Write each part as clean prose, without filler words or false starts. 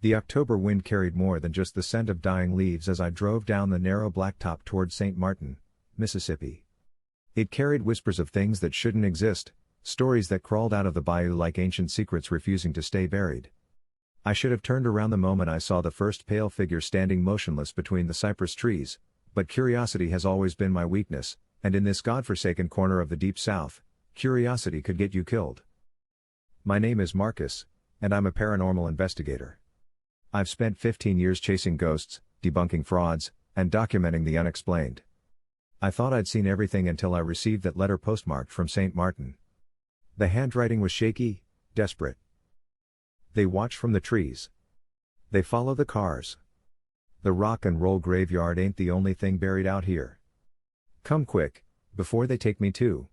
The October wind carried more than just the scent of dying leaves as I drove down the narrow blacktop toward St. Martin, Mississippi. It carried whispers of things that shouldn't exist, stories that crawled out of the bayou like ancient secrets refusing to stay buried. I should have turned around the moment I saw the first pale figure standing motionless between the cypress trees, but curiosity has always been my weakness, and in this godforsaken corner of the Deep South, curiosity could get you killed. My name is Marcus, and I'm a paranormal investigator. I've spent 15 years chasing ghosts, debunking frauds, and documenting the unexplained. I thought I'd seen everything until I received that letter postmarked from St. Martin. The handwriting was shaky, desperate. They watch from the trees. They follow the cars. The rock and roll graveyard ain't the only thing buried out here. Come quick, before they take me too.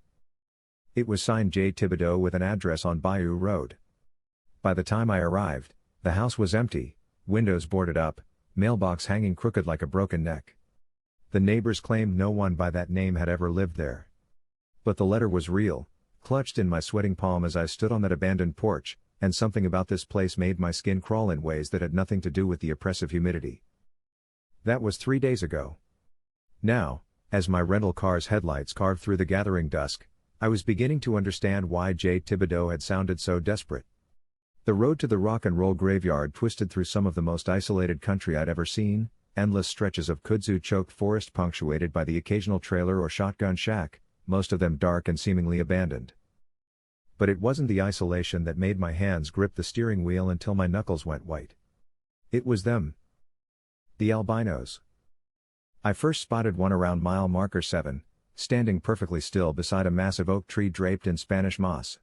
It was signed J. Thibodeau with an address on Bayou Road. By the time I arrived, the house was empty, windows boarded up, mailbox hanging crooked like a broken neck. The neighbors claimed no one by that name had ever lived there. But the letter was real, clutched in my sweating palm as I stood on that abandoned porch, and something about this place made my skin crawl in ways that had nothing to do with the oppressive humidity. That was 3 days ago. Now, as my rental car's headlights carved through the gathering dusk, I was beginning to understand why J. Thibodeau had sounded so desperate. The road to the rock and roll graveyard twisted through some of the most isolated country I'd ever seen, endless stretches of kudzu-choked forest punctuated by the occasional trailer or shotgun shack, most of them dark and seemingly abandoned. But it wasn't the isolation that made my hands grip the steering wheel until my knuckles went white. It was them. The albinos. I first spotted one around mile marker 7, standing perfectly still beside a massive oak tree draped in Spanish moss.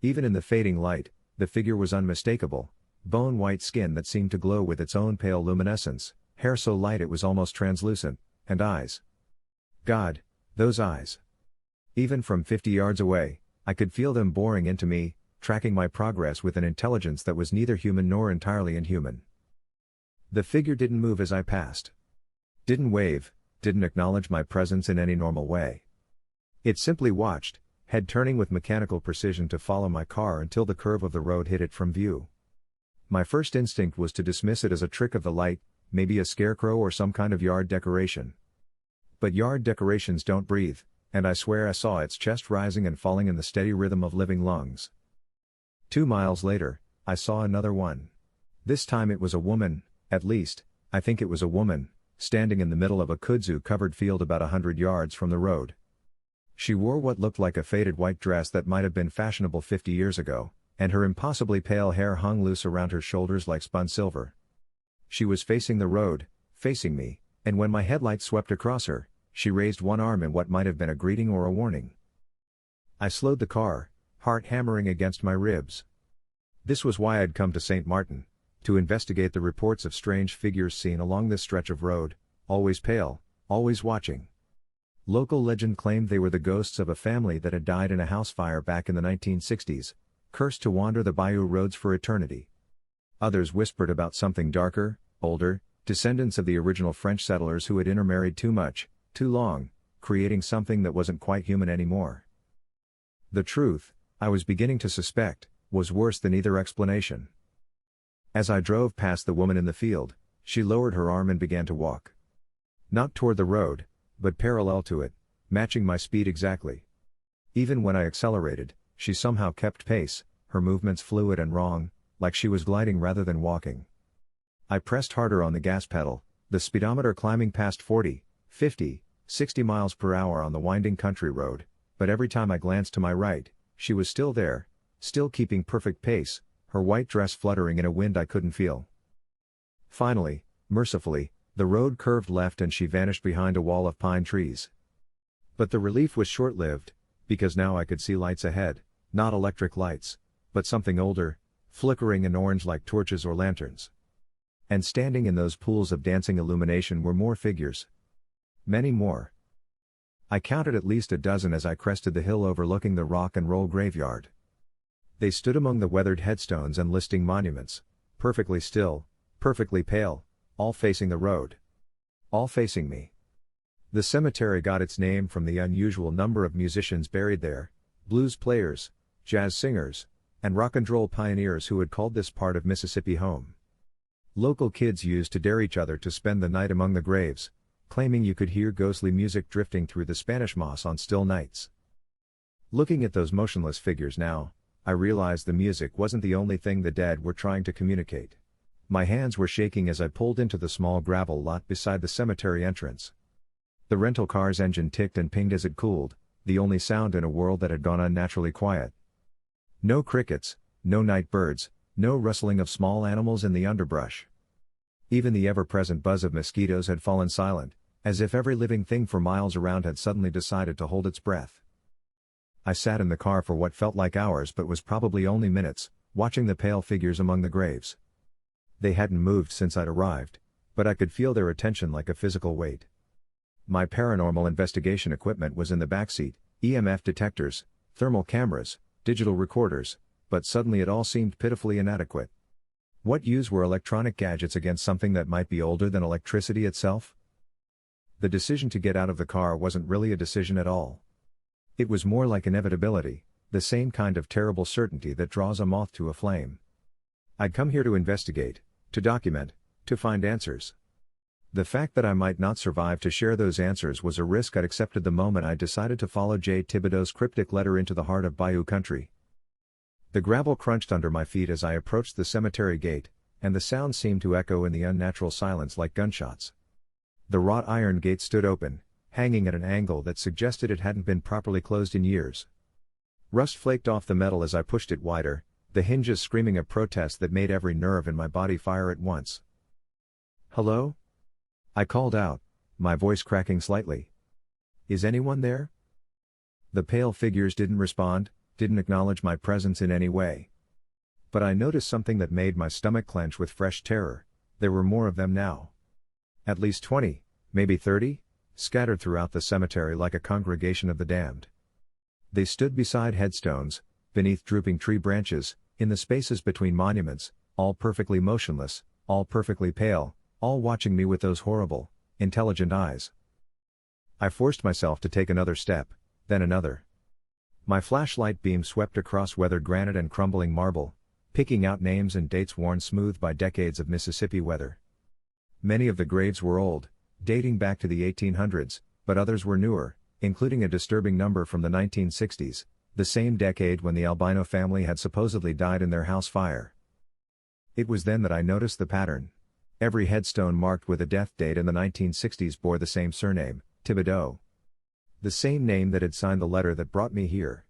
Even in the fading light, the figure was unmistakable, bone-white skin that seemed to glow with its own pale luminescence, hair so light it was almost translucent, and eyes. God, those eyes. Even from 50 yards away, I could feel them boring into me, tracking my progress with an intelligence that was neither human nor entirely inhuman. The figure didn't move as I passed. Didn't wave, didn't acknowledge my presence in any normal way. It simply watched, head turning with mechanical precision to follow my car until the curve of the road hid it from view. My first instinct was to dismiss it as a trick of the light, maybe a scarecrow or some kind of yard decoration. But yard decorations don't breathe, and I swear I saw its chest rising and falling in the steady rhythm of living lungs. 2 miles later, I saw another one. This time it was a woman, at least, I think it was a woman, standing in the middle of a kudzu-covered field about 100 yards from the road. She wore what looked like a faded white dress that might have been fashionable 50 years ago, and her impossibly pale hair hung loose around her shoulders like spun silver. She was facing the road, facing me, and when my headlights swept across her, she raised one arm in what might have been a greeting or a warning. I slowed the car, heart hammering against my ribs. This was why I'd come to St. Martin, to investigate the reports of strange figures seen along this stretch of road, always pale, always watching. Local legend claimed they were the ghosts of a family that had died in a house fire back in the 1960s, cursed to wander the bayou roads for eternity. Others whispered about something darker, older, descendants of the original French settlers who had intermarried too much, too long, creating something that wasn't quite human anymore. The truth, I was beginning to suspect, was worse than either explanation. As I drove past the woman in the field, she lowered her arm and began to walk. Not toward the road, but parallel to it, matching my speed exactly. Even when I accelerated, she somehow kept pace, her movements fluid and wrong, like she was gliding rather than walking. I pressed harder on the gas pedal, the speedometer climbing past 40, 50, 60 miles per hour on the winding country road, but every time I glanced to my right, she was still there, still keeping perfect pace, her white dress fluttering in a wind I couldn't feel. Finally, mercifully, the road curved left and she vanished behind a wall of pine trees. But the relief was short-lived, because now I could see lights ahead, not electric lights, but something older, flickering and orange like torches or lanterns. And standing in those pools of dancing illumination were more figures. Many more. I counted at least a dozen as I crested the hill overlooking the rock and roll graveyard. They stood among the weathered headstones and listing monuments, perfectly still, perfectly pale, all facing the road. All facing me. The cemetery got its name from the unusual number of musicians buried there, blues players, jazz singers, and rock and roll pioneers who had called this part of Mississippi home. Local kids used to dare each other to spend the night among the graves, claiming you could hear ghostly music drifting through the Spanish moss on still nights. Looking at those motionless figures now, I realized the music wasn't the only thing the dead were trying to communicate. My hands were shaking as I pulled into the small gravel lot beside the cemetery entrance. The rental car's engine ticked and pinged as it cooled, the only sound in a world that had gone unnaturally quiet. No crickets, no night birds, no rustling of small animals in the underbrush. Even the ever-present buzz of mosquitoes had fallen silent, as if every living thing for miles around had suddenly decided to hold its breath. I sat in the car for what felt like hours but was probably only minutes, watching the pale figures among the graves. They hadn't moved since I'd arrived, but I could feel their attention like a physical weight. My paranormal investigation equipment was in the backseat, EMF detectors, thermal cameras, digital recorders, but suddenly it all seemed pitifully inadequate. What use were electronic gadgets against something that might be older than electricity itself? The decision to get out of the car wasn't really a decision at all. It was more like inevitability, the same kind of terrible certainty that draws a moth to a flame. I'd come here to investigate, to document, to find answers. The fact that I might not survive to share those answers was a risk I'd accepted the moment I decided to follow J. Thibodeau's cryptic letter into the heart of Bayou country. The gravel crunched under my feet as I approached the cemetery gate, and the sound seemed to echo in the unnatural silence like gunshots. The wrought iron gate stood open, hanging at an angle that suggested it hadn't been properly closed in years. Rust flaked off the metal as I pushed it wider, the hinges screaming a protest that made every nerve in my body fire at once. "Hello?" I called out, my voice cracking slightly. "Is anyone there?" The pale figures didn't respond, didn't acknowledge my presence in any way. But I noticed something that made my stomach clench with fresh terror. There were more of them now. At least 20, maybe 30, scattered throughout the cemetery like a congregation of the damned. They stood beside headstones, beneath drooping tree branches, in the spaces between monuments, all perfectly motionless, all perfectly pale, all watching me with those horrible, intelligent eyes. I forced myself to take another step, then another. My flashlight beam swept across weathered granite and crumbling marble, picking out names and dates worn smooth by decades of Mississippi weather. Many of the graves were old, dating back to the 1800s, but others were newer, including a disturbing number from the 1960s, the same decade when the Albino family had supposedly died in their house fire. It was then that I noticed the pattern. Every headstone marked with a death date in the 1960s bore the same surname, Thibodeau. The same name that had signed the letter that brought me here.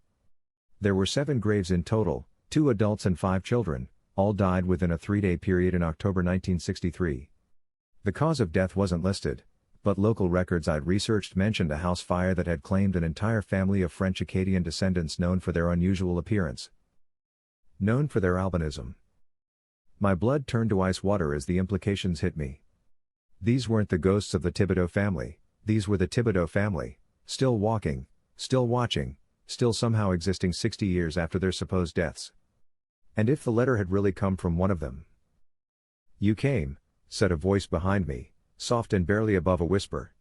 There were 7 graves in total, 2 adults and 5 children, all died within a 3-day period in October 1963. The cause of death wasn't listed, but local records I'd researched mentioned a house fire that had claimed an entire family of French Acadian descendants known for their unusual appearance. Known for their albinism. My blood turned to ice water as the implications hit me. These weren't the ghosts of the Thibodeau family, these were the Thibodeau family, still walking, still watching, still somehow existing 60 years after their supposed deaths. And if the letter had really come from one of them? "You came," said a voice behind me, soft and barely above a whisper.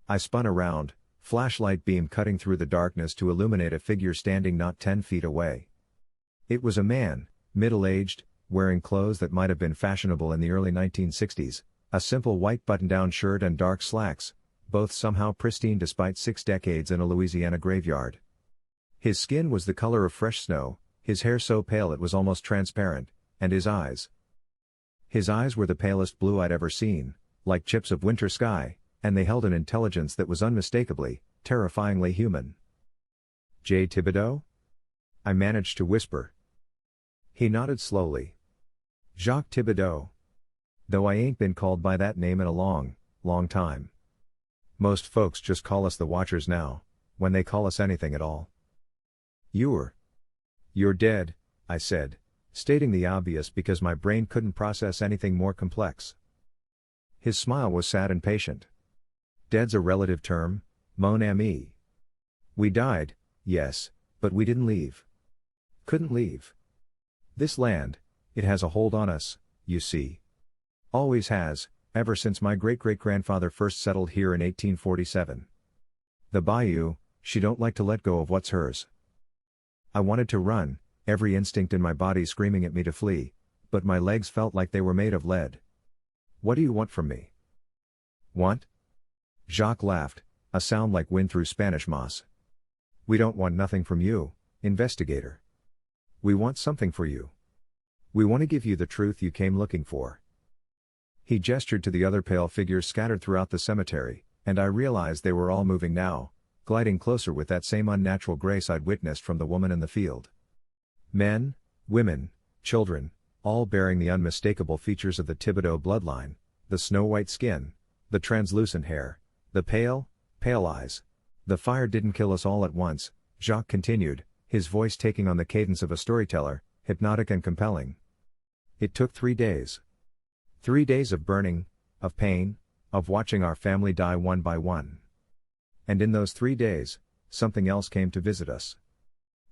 I spun around, flashlight beam cutting through the darkness to illuminate a figure standing not 10 feet away. It was a man, middle-aged, wearing clothes that might have been fashionable in the early 1960s, a simple white button-down shirt and dark slacks, both somehow pristine despite 6 decades in a Louisiana graveyard. His skin was the color of fresh snow, his hair so pale it was almost transparent, and his eyes. His eyes were the palest blue I'd ever seen, like chips of winter sky, and they held an intelligence that was unmistakably, terrifyingly human. "J. Thibodeau?" I managed to whisper. He nodded slowly. "Jacques Thibodeau. Though I ain't been called by that name in a long, long time. Most folks just call us the Watchers now, when they call us anything at all." You're dead," I said, stating the obvious because my brain couldn't process anything more complex. His smile was sad and patient. "Dead's a relative term, mon ami. We died, yes, but we didn't leave. Couldn't leave. This land, it has a hold on us, you see. Always has, ever since my great-great-grandfather first settled here in 1847. The Bayou, she don't like to let go of what's hers." I wanted to run, every instinct in my body screaming at me to flee, but my legs felt like they were made of lead. What do you want from me? Want? Jacques laughed, a sound like wind through Spanish moss. We don't want nothing from you, investigator. We want something for you. We want to give you the truth you came looking for. He gestured to the other pale figures scattered throughout the cemetery, and I realized they were all moving now, gliding closer with that same unnatural grace I'd witnessed from the woman in the field. Men, women, children, all bearing the unmistakable features of the Thibodeau bloodline, the snow-white skin, the translucent hair, the pale eyes. The fire didn't kill us all at once, Jacques continued, his voice taking on the cadence of a storyteller, hypnotic and compelling. It took 3 days. 3 days of burning, of pain, of watching our family die one by one. And in those 3 days, something else came to visit us.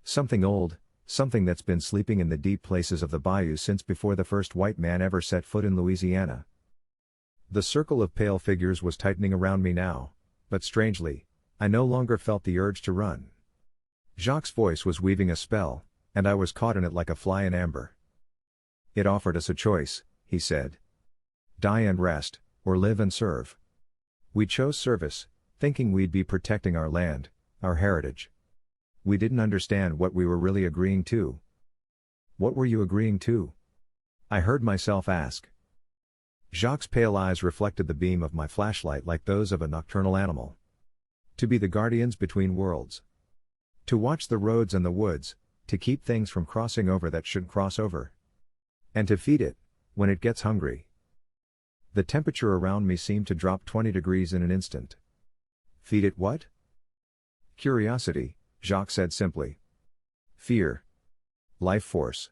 Something old, something that's been sleeping in the deep places of the bayou since before the first white man ever set foot in Louisiana. The circle of pale figures was tightening around me now, but strangely, I no longer felt the urge to run. Jacques' voice was weaving a spell, and I was caught in it like a fly in amber. It offered us a choice, he said. Die and rest, or live and serve. We chose service, thinking we'd be protecting our land, our heritage. We didn't understand what we were really agreeing to. What were you agreeing to? I heard myself ask. Jacques' pale eyes reflected the beam of my flashlight like those of a nocturnal animal. To be the guardians between worlds. To watch the roads and the woods, to keep things from crossing over that shouldn't cross over. And to feed it, when it gets hungry. The temperature around me seemed to drop 20 degrees in an instant. Feed it what? Curiosity, Jacques said simply. Fear. Life force.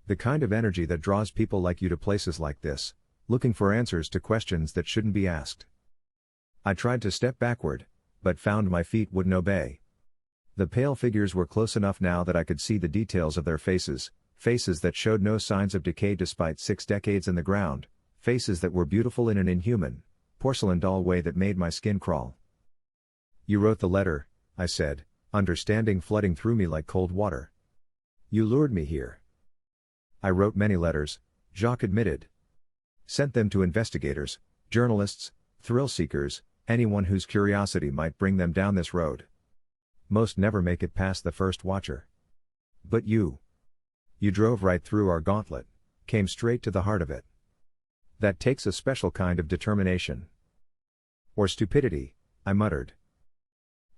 The kind of energy that draws people like you to places like this, looking for answers to questions that shouldn't be asked. I tried to step backward, but found my feet wouldn't obey. The pale figures were close enough now that I could see the details of their faces, faces that showed no signs of decay despite 6 decades in the ground, faces that were beautiful in an inhuman, porcelain doll way that made my skin crawl. You wrote the letter, I said, understanding flooding through me like cold water. You lured me here. I wrote many letters, Jacques admitted. Sent them to investigators, journalists, thrill seekers, anyone whose curiosity might bring them down this road. Most never make it past the first watcher. But you drove right through our gauntlet, came straight to the heart of it. That takes a special kind of determination. Or stupidity, I muttered.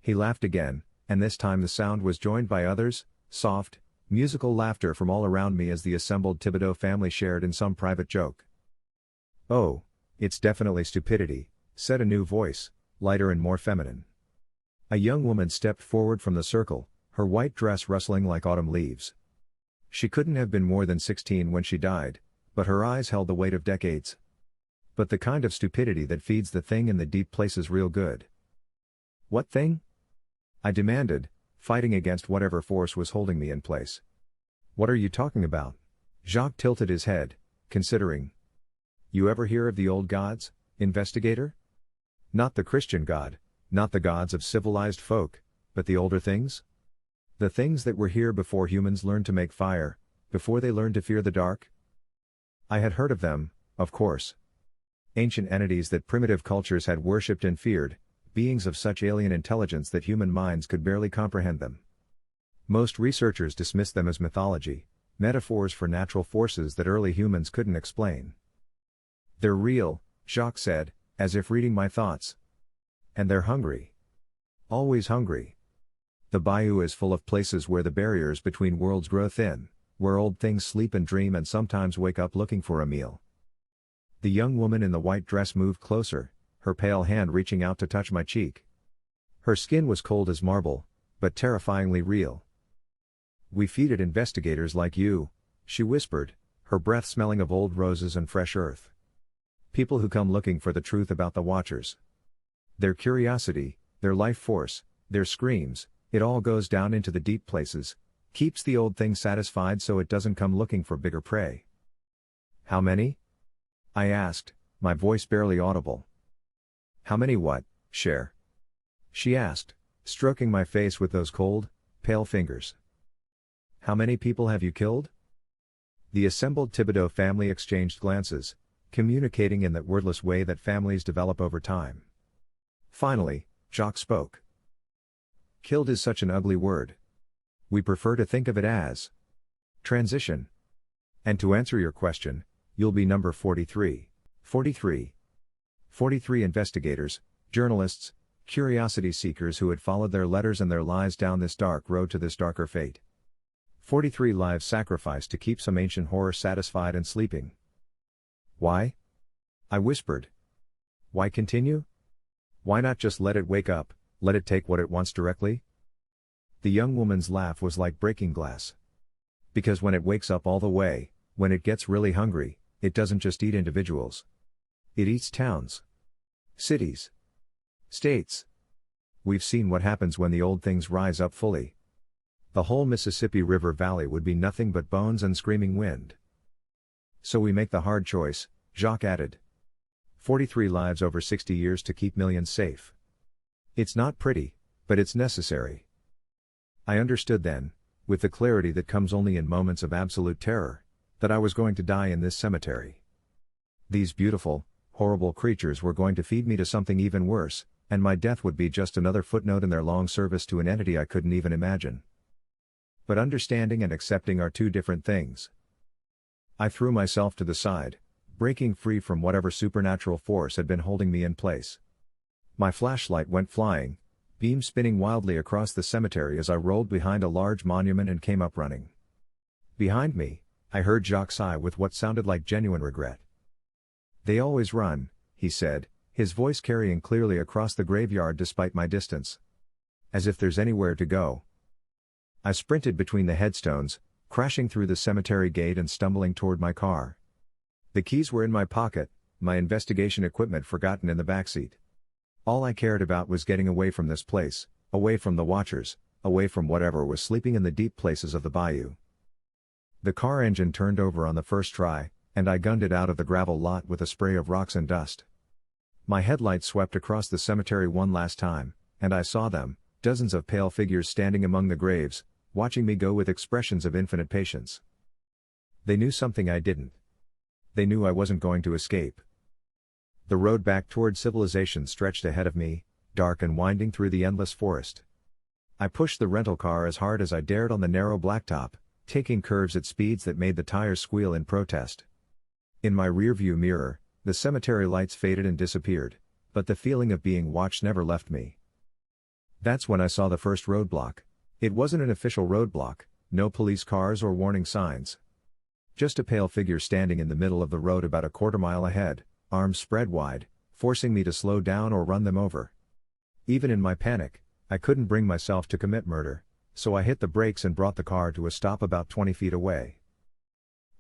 He laughed again, and this time the sound was joined by others, soft, musical laughter from all around me as the assembled Thibodeau family shared in some private joke. Oh, it's definitely stupidity, said a new voice, lighter and more feminine. A young woman stepped forward from the circle, her white dress rustling like autumn leaves. She couldn't have been more than 16 when she died, but her eyes held the weight of decades. But the kind of stupidity that feeds the thing in the deep places real good. What thing? I demanded, fighting against whatever force was holding me in place. What are you talking about? Jacques tilted his head, considering. You ever hear of the old gods, investigator? Not the Christian God, not the gods of civilized folk, but the older things? The things that were here before humans learned to make fire, before they learned to fear the dark? I had heard of them, of course. Ancient entities that primitive cultures had worshipped and feared, beings of such alien intelligence that human minds could barely comprehend them. Most researchers dismissed them as mythology, metaphors for natural forces that early humans couldn't explain. They're real, Jacques said, as if reading my thoughts. And they're hungry. Always hungry. The bayou is full of places where the barriers between worlds grow thin, where old things sleep and dream and sometimes wake up looking for a meal. The young woman in the white dress moved closer, her pale hand reaching out to touch my cheek. Her skin was cold as marble, but terrifyingly real. We feed it investigators like you, she whispered, her breath smelling of old roses and fresh earth. People who come looking for the truth about the Watchers. Their curiosity, their life force, their screams, it all goes down into the deep places, keeps the old thing satisfied so it doesn't come looking for bigger prey. How many? I asked, my voice barely audible. How many what, Cher? She asked, stroking my face with those cold, pale fingers. How many people have you killed? The assembled Thibodeau family exchanged glances, communicating in that wordless way that families develop over time. Finally, Jacques spoke. Killed is such an ugly word. We prefer to think of it as transition. And to answer your question, you'll be number 43. 43. 43 investigators, journalists, curiosity seekers who had followed their letters and their lies down this dark road to this darker fate. 43 lives sacrificed to keep some ancient horror satisfied and sleeping. Why? I whispered. Why continue? Why not just let it wake up, let it take what it wants directly? The young woman's laugh was like breaking glass. Because when it wakes up all the way, when it gets really hungry, it doesn't just eat individuals. It eats towns. Cities. States. We've seen what happens when the old things rise up fully. The whole Mississippi River Valley would be nothing but bones and screaming wind. So we make the hard choice, Jacques added. 43 lives over 60 years to keep millions safe. It's not pretty, but it's necessary. I understood then, with the clarity that comes only in moments of absolute terror, that I was going to die in this cemetery. These beautiful, horrible creatures were going to feed me to something even worse, and my death would be just another footnote in their long service to an entity I couldn't even imagine. But understanding and accepting are two different things. I threw myself to the side, breaking free from whatever supernatural force had been holding me in place. My flashlight went flying, beam spinning wildly across the cemetery as I rolled behind a large monument and came up running. Behind me, I heard Jacques sigh with what sounded like genuine regret. They always run, he said, his voice carrying clearly across the graveyard despite my distance. As if there's anywhere to go. I sprinted between the headstones, crashing through the cemetery gate and stumbling toward my car. The keys were in my pocket, my investigation equipment forgotten in the backseat. All I cared about was getting away from this place, away from the watchers, away from whatever was sleeping in the deep places of the bayou. The car engine turned over on the first try, and I gunned it out of the gravel lot with a spray of rocks and dust. My headlights swept across the cemetery one last time, and I saw them, dozens of pale figures standing among the graves, watching me go with expressions of infinite patience. They knew something I didn't. They knew I wasn't going to escape. The road back toward civilization stretched ahead of me, dark and winding through the endless forest. I pushed the rental car as hard as I dared on the narrow blacktop, taking curves at speeds that made the tires squeal in protest. In my rearview mirror, the cemetery lights faded and disappeared, but the feeling of being watched never left me. That's when I saw the first roadblock. It wasn't an official roadblock, no police cars or warning signs. Just a pale figure standing in the middle of the road about a quarter-mile ahead, arms spread wide, forcing me to slow down or run them over. Even in my panic, I couldn't bring myself to commit murder, so I hit the brakes and brought the car to a stop about 20 feet away.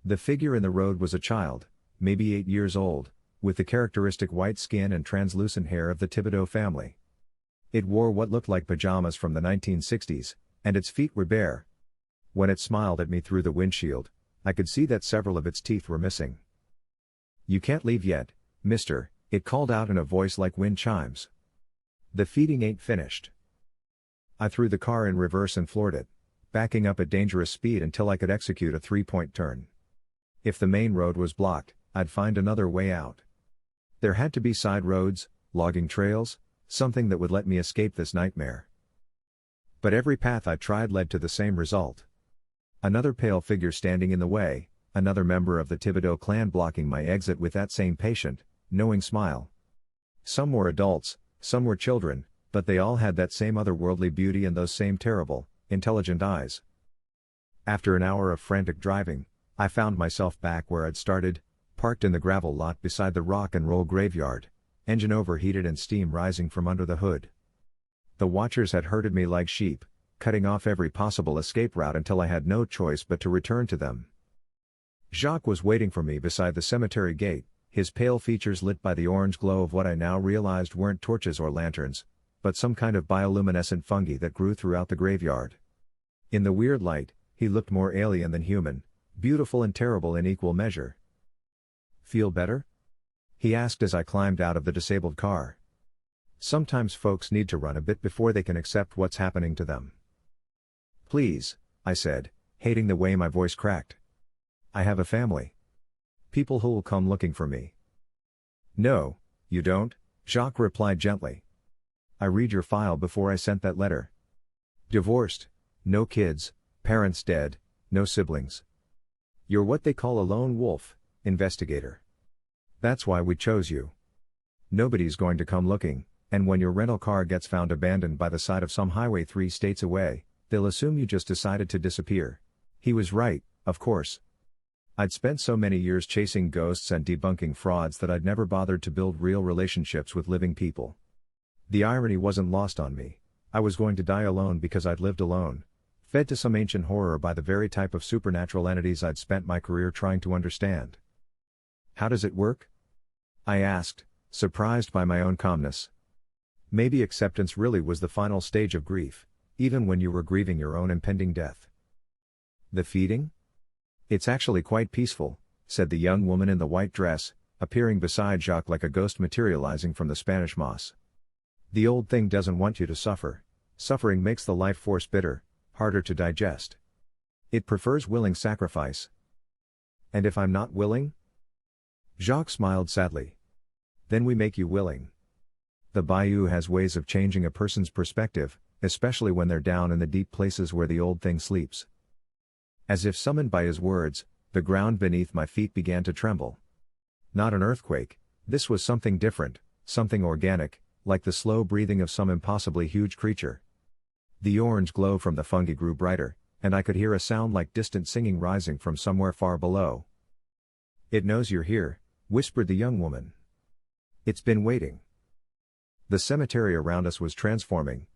The figure in the road was a child, maybe 8 years old, with the characteristic white skin and translucent hair of the Thibodeau family. It wore what looked like pajamas from the 1960s, and its feet were bare. When it smiled at me through the windshield, I could see that several of its teeth were missing. "You can't leave yet, mister," it called out in a voice like wind chimes. "The feeding ain't finished." I threw the car in reverse and floored it, backing up at dangerous speed until I could execute a three-point turn. If the main road was blocked, I'd find another way out. There had to be side roads, logging trails, something that would let me escape this nightmare. But every path I tried led to the same result. Another pale figure standing in the way, another member of the Thibodeau clan blocking my exit with that same patient, knowing smile. Some were adults, some were children, but they all had that same otherworldly beauty and those same terrible, intelligent eyes. After an hour of frantic driving, I found myself back where I'd started, parked in the gravel lot beside the rock and roll graveyard, engine overheated and steam rising from under the hood. The watchers had herded me like sheep, cutting off every possible escape route until I had no choice but to return to them. Jacques was waiting for me beside the cemetery gate, his pale features lit by the orange glow of what I now realized weren't torches or lanterns, but some kind of bioluminescent fungi that grew throughout the graveyard. In the weird light, he looked more alien than human, beautiful and terrible in equal measure. "Feel better?" he asked as I climbed out of the disabled car. Sometimes folks need to run a bit before they can accept what's happening to them. "Please," I said, hating the way my voice cracked. I have a family. People who'll come looking for me. No, you don't, Jacques replied gently. I read your file before I sent that letter. Divorced, no kids, parents dead, no siblings. You're what they call a lone wolf, investigator. That's why we chose you. Nobody's going to come looking, and when your rental car gets found abandoned by the side of some highway 3 states away, they'll assume you just decided to disappear. He was right, of course. I'd spent so many years chasing ghosts and debunking frauds that I'd never bothered to build real relationships with living people. The irony wasn't lost on me. I was going to die alone because I'd lived alone, fed to some ancient horror by the very type of supernatural entities I'd spent my career trying to understand. How does it work? I asked, surprised by my own calmness. Maybe acceptance really was the final stage of grief, even when you were grieving your own impending death. The feeding? It's actually quite peaceful, said the young woman in the white dress, appearing beside Jacques like a ghost materializing from the Spanish moss. The old thing doesn't want you to suffer. Suffering makes the life force bitter, harder to digest. It prefers willing sacrifice. And if I'm not willing? Jacques smiled sadly. Then we make you willing. The bayou has ways of changing a person's perspective, especially when they're down in the deep places where the old thing sleeps. As if summoned by his words, the ground beneath my feet began to tremble. Not an earthquake, this was something different, something organic, like the slow breathing of some impossibly huge creature. The orange glow from the fungi grew brighter, and I could hear a sound like distant singing rising from somewhere far below. It knows you're here, whispered the young woman. It's been waiting. The cemetery around us was transforming.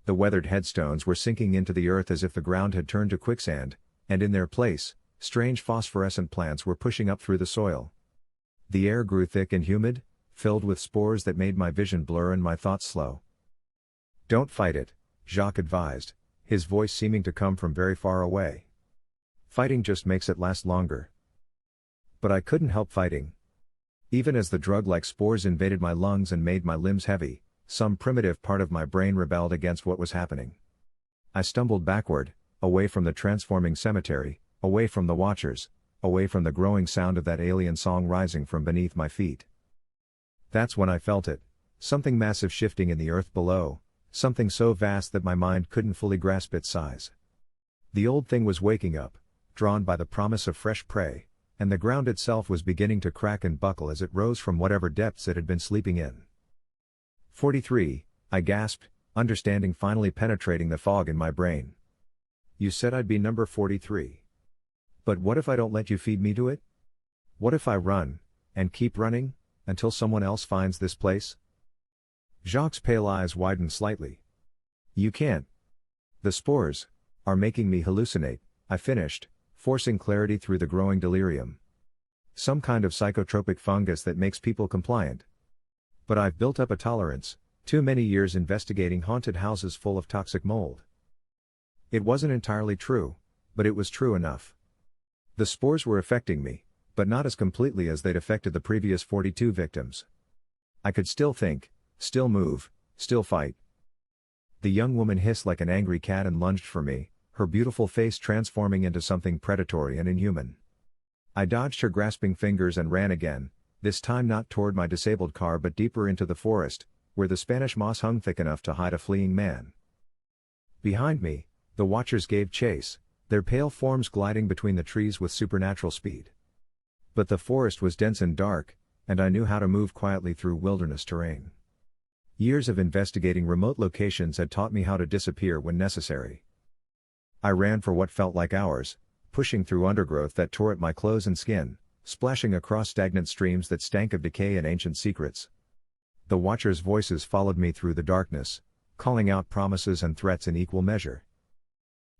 The weathered headstones were sinking into the earth as if the ground had turned to quicksand, and in their place, strange phosphorescent plants were pushing up through the soil. The air grew thick and humid, filled with spores that made my vision blur and my thoughts slow. Don't fight it, Jacques advised, his voice seeming to come from very far away. Fighting just makes it last longer. But I couldn't help fighting. Even as the drug-like spores invaded my lungs and made my limbs heavy, some primitive part of my brain rebelled against what was happening. I stumbled backward, away from the transforming cemetery, away from the watchers, away from the growing sound of that alien song rising from beneath my feet. That's when I felt it, something massive shifting in the earth below, something so vast that my mind couldn't fully grasp its size. The old thing was waking up, drawn by the promise of fresh prey, and the ground itself was beginning to crack and buckle as it rose from whatever depths it had been sleeping in. 43, I gasped, understanding finally penetrating the fog in my brain. You said I'd be number 43. But what if I don't let you feed me to it? What if I run, and keep running, until someone else finds this place? Jacques' pale eyes widened slightly. You can't. The spores are making me hallucinate, I finished, forcing clarity through the growing delirium. Some kind of psychotropic fungus that makes people compliant. But I've built up a tolerance, too many years investigating haunted houses full of toxic mold. It wasn't entirely true, but it was true enough. The spores were affecting me, but not as completely as they'd affected the previous 42 victims. I could still think, still move, still fight. The young woman hissed like an angry cat and lunged for me, her beautiful face transforming into something predatory and inhuman. I dodged her grasping fingers and ran again, this time not toward my disabled car but deeper into the forest, where the Spanish moss hung thick enough to hide a fleeing man. Behind me, the watchers gave chase, their pale forms gliding between the trees with supernatural speed. But the forest was dense and dark, and I knew how to move quietly through wilderness terrain. Years of investigating remote locations had taught me how to disappear when necessary. I ran for what felt like hours, pushing through undergrowth that tore at my clothes and skin, splashing across stagnant streams that stank of decay and ancient secrets. The watchers' voices followed me through the darkness, calling out promises and threats in equal measure.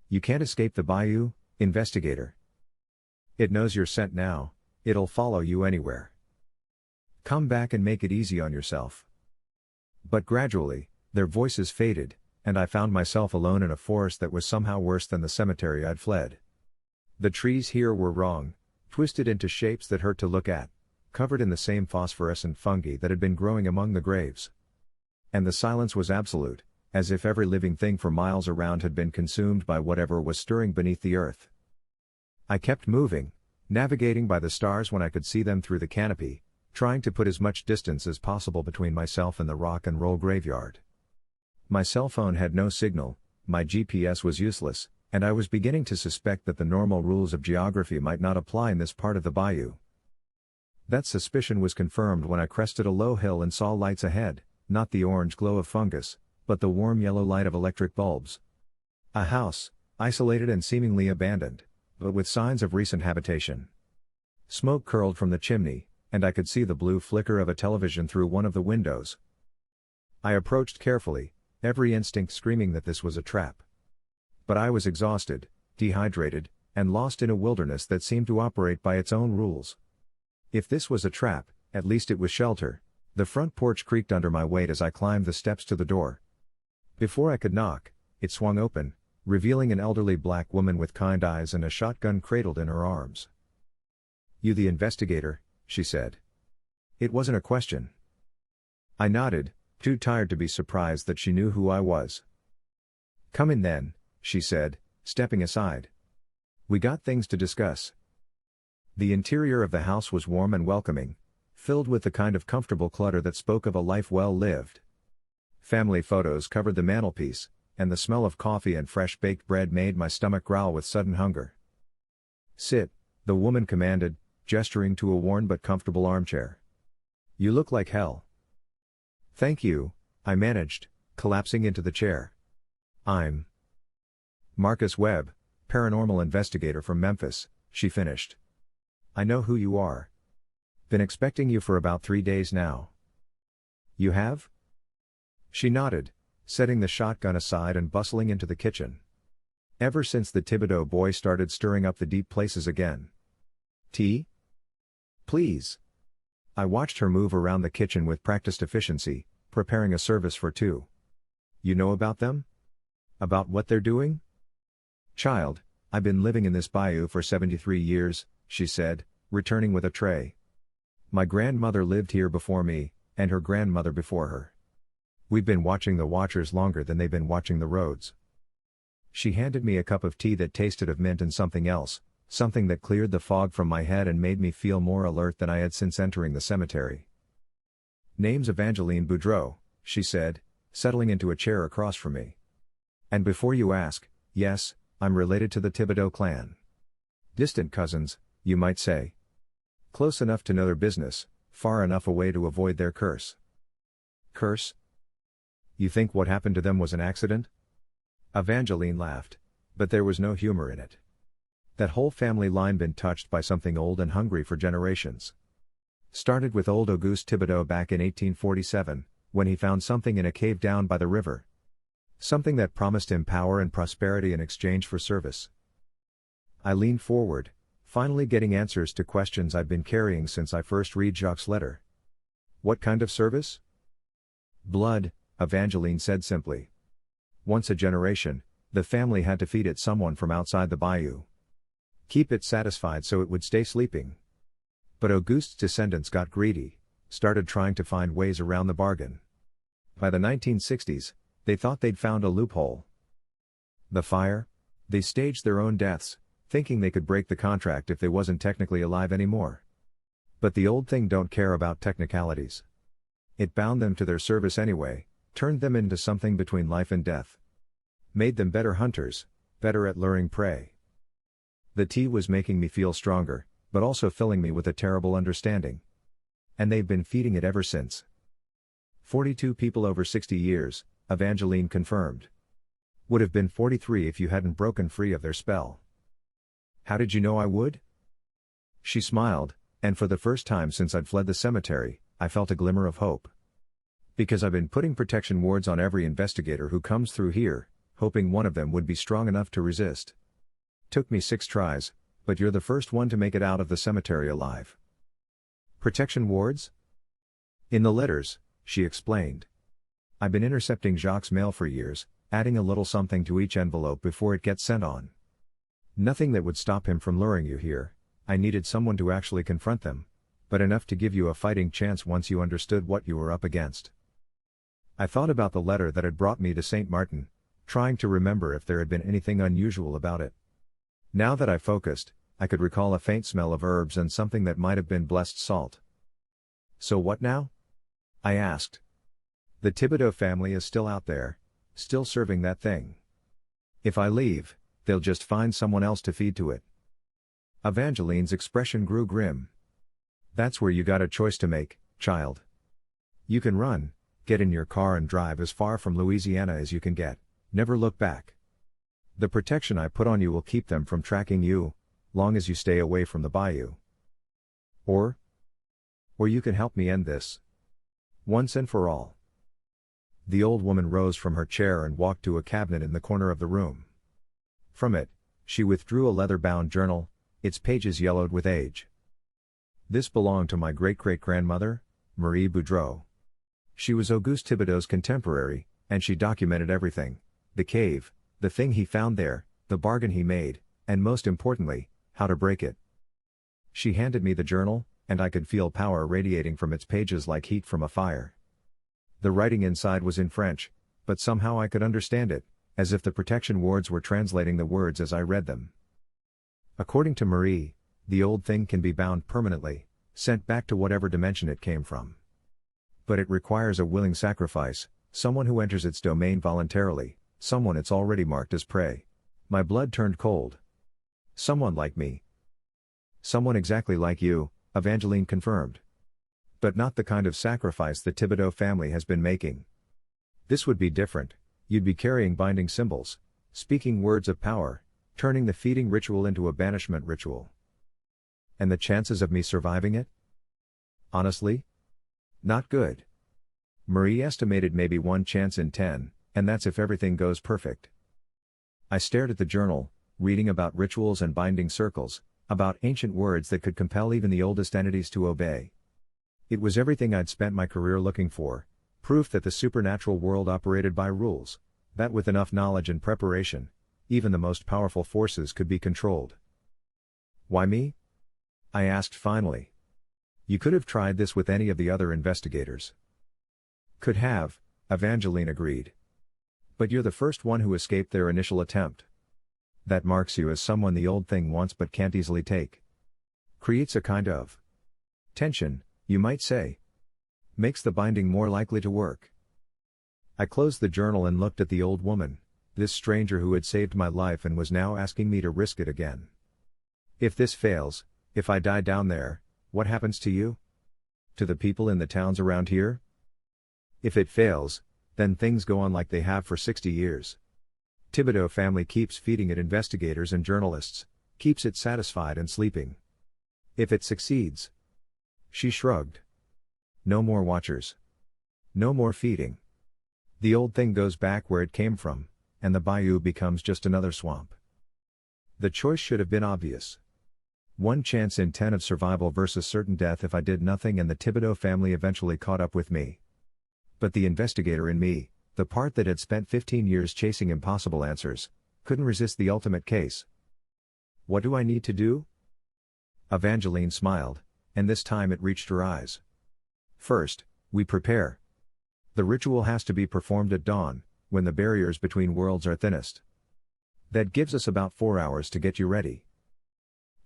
You can't escape the bayou, investigator. It knows your scent now, it'll follow you anywhere. Come back and make it easy on yourself. But gradually, their voices faded, and I found myself alone in a forest that was somehow worse than the cemetery I'd fled. The trees here were wrong, twisted into shapes that hurt to look at, covered in the same phosphorescent fungi that had been growing among the graves. And the silence was absolute, as if every living thing for miles around had been consumed by whatever was stirring beneath the earth. I kept moving, navigating by the stars when I could see them through the canopy, trying to put as much distance as possible between myself and the rock and roll graveyard. My cell phone had no signal, my GPS was useless, and I was beginning to suspect that the normal rules of geography might not apply in this part of the bayou. That suspicion was confirmed when I crested a low hill and saw lights ahead, not the orange glow of fungus, but the warm yellow light of electric bulbs. A house, isolated and seemingly abandoned, but with signs of recent habitation. Smoke curled from the chimney, and I could see the blue flicker of a television through one of the windows. I approached carefully, every instinct screaming that this was a trap. But I was exhausted, dehydrated, and lost in a wilderness that seemed to operate by its own rules. If this was a trap, at least it was shelter. The front porch creaked under my weight as I climbed the steps to the door. Before I could knock, it swung open, revealing an elderly black woman with kind eyes and a shotgun cradled in her arms. "You the investigator?" she said. It wasn't a question. I nodded, too tired to be surprised that she knew who I was. "Come in then," she said, stepping aside. "We got things to discuss." The interior of the house was warm and welcoming, filled with the kind of comfortable clutter that spoke of a life well lived. Family photos covered the mantelpiece, and the smell of coffee and fresh baked bread made my stomach growl with sudden hunger. "Sit," the woman commanded, gesturing to a worn but comfortable armchair. "You look like hell." "Thank you," I managed, collapsing into the chair. "I'm Marcus Webb, paranormal investigator from Memphis," she finished. "I know who you are. Been expecting you for about 3 days now." "You have?" She nodded, setting the shotgun aside and bustling into the kitchen. "Ever since the Thibodeau boy started stirring up the deep places again." "Tea?" "Please." I watched her move around the kitchen with practiced efficiency, preparing a service for two. "You know about them? About what they're doing?" "Child, I've been living in this bayou for 73 years, she said, returning with a tray. "My grandmother lived here before me, and her grandmother before her. We've been watching the watchers longer than they've been watching the roads." She handed me a cup of tea that tasted of mint and something else, something that cleared the fog from my head and made me feel more alert than I had since entering the cemetery. "Name's Evangeline Boudreau," she said, settling into a chair across from me. "And before you ask, yes, I'm related to the Thibodeau clan. Distant cousins, you might say. Close enough to know their business, far enough away to avoid their curse." "Curse? You think what happened to them was an accident?" Evangeline laughed, but there was no humor in it. That whole family line been touched by something old and hungry for generations. Started with old Auguste Thibodeau back in 1847, when he found something in a cave down by the river. Something that promised him power and prosperity in exchange for service. I leaned forward, finally getting answers to questions I'd been carrying since I first read Jacques' letter. "What kind of service?" "Blood," Evangeline said simply. "Once a generation, the family had to feed it someone from outside the bayou. Keep it satisfied so it would stay sleeping. But Auguste's descendants got greedy, started trying to find ways around the bargain. By the 1960s, they thought they'd found a loophole. The fire? They staged their own deaths, thinking they could break the contract if they wasn't technically alive anymore. But the old thing don't care about technicalities. It bound them to their service anyway, turned them into something between life and death. Made them better hunters, better at luring prey." The tea was making me feel stronger, but also filling me with a terrible understanding. And they've been feeding it ever since. 42 people over 60 years, Evangeline confirmed. "Would have been 43 if you hadn't broken free of their spell." "How did you know I would?" She smiled, and for the first time since I'd fled the cemetery, I felt a glimmer of hope. "Because I've been putting protection wards on every investigator who comes through here, hoping one of them would be strong enough to resist. Took me 6 tries, but you're the first one to make it out of the cemetery alive." "Protection wards?" "In the letters," she explained. "I've been intercepting Jacques' mail for years, adding a little something to each envelope before it gets sent on. Nothing that would stop him from luring you here. I needed someone to actually confront them, but enough to give you a fighting chance once you understood what you were up against." I thought about the letter that had brought me to St. Martin, trying to remember if there had been anything unusual about it. Now that I focused, I could recall a faint smell of herbs and something that might have been blessed salt. So what now? I asked. The Thibodeau family is still out there, still serving that thing. If I leave, they'll just find someone else to feed to it. Evangeline's expression grew grim. That's where you got a choice to make, child. You can run, get in your car and drive as far from Louisiana as you can get, never look back. The protection I put on you will keep them from tracking you, long as you stay away from the bayou. Or you can help me end this. Once and for all. The old woman rose from her chair and walked to a cabinet in the corner of the room. From it, she withdrew a leather-bound journal, its pages yellowed with age. This belonged to my great-great-grandmother, Marie Boudreau. She was Auguste Thibodeau's contemporary, and she documented everything: the cave, the thing he found there, the bargain he made, and most importantly, how to break it. She handed me the journal, and I could feel power radiating from its pages like heat from a fire. The writing inside was in French, but somehow I could understand it, as if the protection wards were translating the words as I read them. According to Marie, the old thing can be bound permanently, sent back to whatever dimension it came from. But it requires a willing sacrifice, someone who enters its domain voluntarily, someone it's already marked as prey. My blood turned cold. Someone like me. Someone exactly like you, Evangeline confirmed. But not the kind of sacrifice the Thibodeau family has been making. This would be different. You'd be carrying binding symbols, speaking words of power, turning the feeding ritual into a banishment ritual. And the chances of me surviving it? Honestly? Not good. Marie estimated maybe 1 chance in 10, and that's if everything goes perfect. I stared at the journal, reading about rituals and binding circles, about ancient words that could compel even the oldest entities to obey. It was everything I'd spent my career looking for, proof that the supernatural world operated by rules, that with enough knowledge and preparation, even the most powerful forces could be controlled. Why me? I asked finally. You could have tried this with any of the other investigators. Could have, Evangeline agreed. But you're the first one who escaped their initial attempt. That marks you as someone the old thing wants but can't easily take. Creates a kind of tension, you might say. Makes the binding more likely to work. I closed the journal and looked at the old woman, this stranger who had saved my life and was now asking me to risk it again. If this fails, if I die down there, what happens to you? To the people in the towns around here? If it fails, then things go on like they have for 60 years. Thibodeau family keeps feeding it investigators and journalists, keeps it satisfied and sleeping. If it succeeds. She shrugged. No more watchers. No more feeding. The old thing goes back where it came from, and the bayou becomes just another swamp. The choice should have been obvious. 1 chance in 10 of survival versus certain death if I did nothing, and the Thibodeau family eventually caught up with me. But the investigator in me, the part that had spent 15 years chasing impossible answers, couldn't resist the ultimate case. What do I need to do? Evangeline smiled, and this time it reached her eyes. First, we prepare. The ritual has to be performed at dawn, when the barriers between worlds are thinnest. That gives us about 4 hours to get you ready.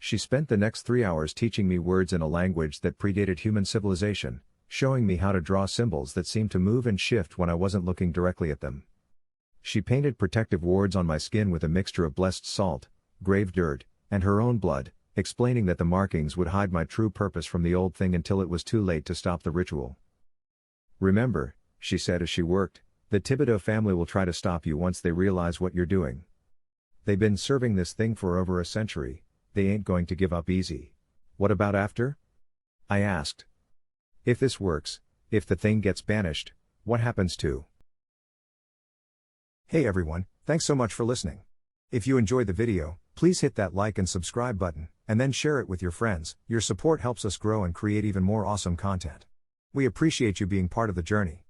She spent the next 3 hours teaching me words in a language that predated human civilization, showing me how to draw symbols that seemed to move and shift when I wasn't looking directly at them. She painted protective wards on my skin with a mixture of blessed salt, grave dirt, and her own blood, explaining that the markings would hide my true purpose from the old thing until it was too late to stop the ritual. Remember, she said as she worked, the Thibodeau family will try to stop you once they realize what you're doing. They've been serving this thing for over a century, they ain't going to give up easy. What about after? I asked. If this works, if the thing gets banished, what happens to? Hey everyone, thanks so much for listening. If you enjoyed the video, please hit that like and subscribe button, and then share it with your friends. Your support helps us grow and create even more awesome content. We appreciate you being part of the journey.